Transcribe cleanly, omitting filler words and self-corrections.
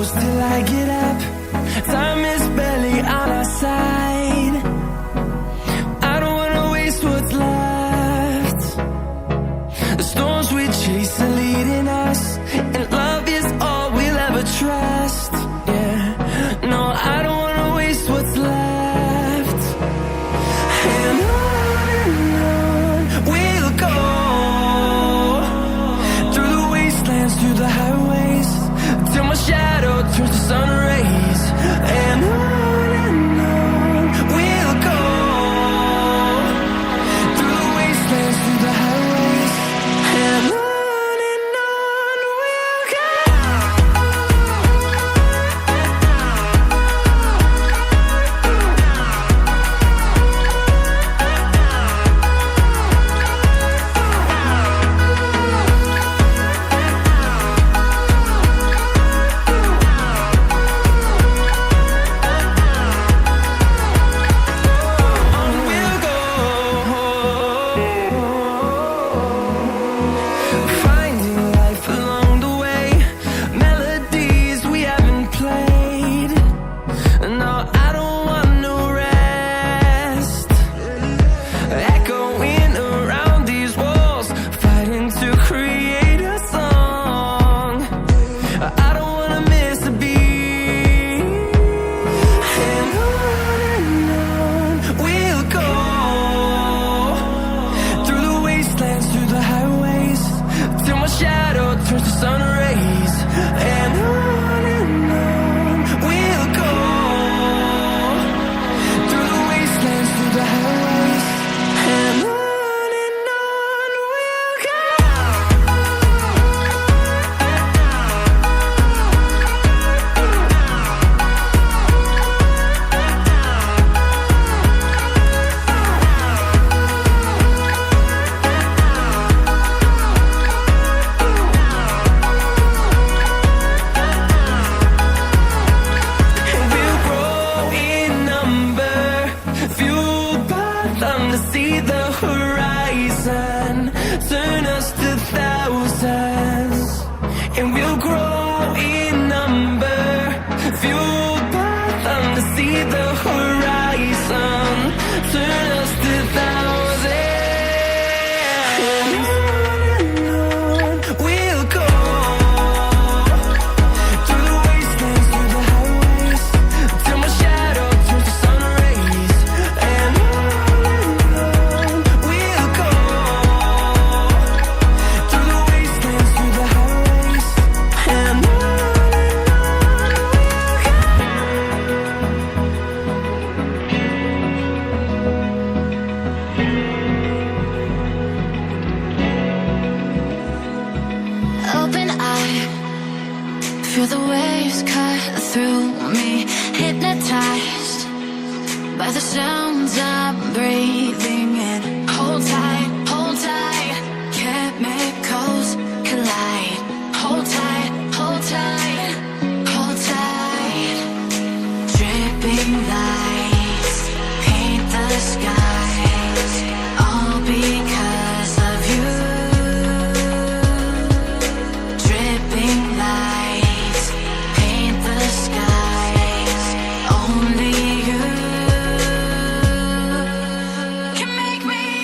close till I get up. Time is barely on our side. I don't wanna waste what's left. The storms we chase are leading us, and love is all we'll ever trust. Yeah, no, I don't wanna waste what's left. And on we'll go, through the wastelands, through the highways, till my shadow turns to sun rays. And on we'll go, through the wastelands, through the highways, and on we'll go. Finding life along the way, melodies we haven't played. No, I don't want no rest. Echoing around these walls, fighting to create a song. I don't wanna miss a beat. And on we'll go, through the wastelands, through the highways, till my shadow turns to sun rays. And on we'll go, through the wastelands, through the highways, and on we'll go. And we'll grow in number, fueled by them to see the horizon, turn us to thousands. And we'll grow in number, fueled by them to see the horizon, turn us to thousands. And on we'll go, through the wastelands, through the highways, till my shadow turns to sun rays. And on we'll go, through the wastelands, through the highways, and on we'll go. Open eye, feel the waves cut through me, hypnotized by the sounds I'm breathing in. Hold tight, chemicals collide. Hold tight, hold tight, hold tight. Dripping lights paint the skies, all because of you. Dripping lights paint the skies, only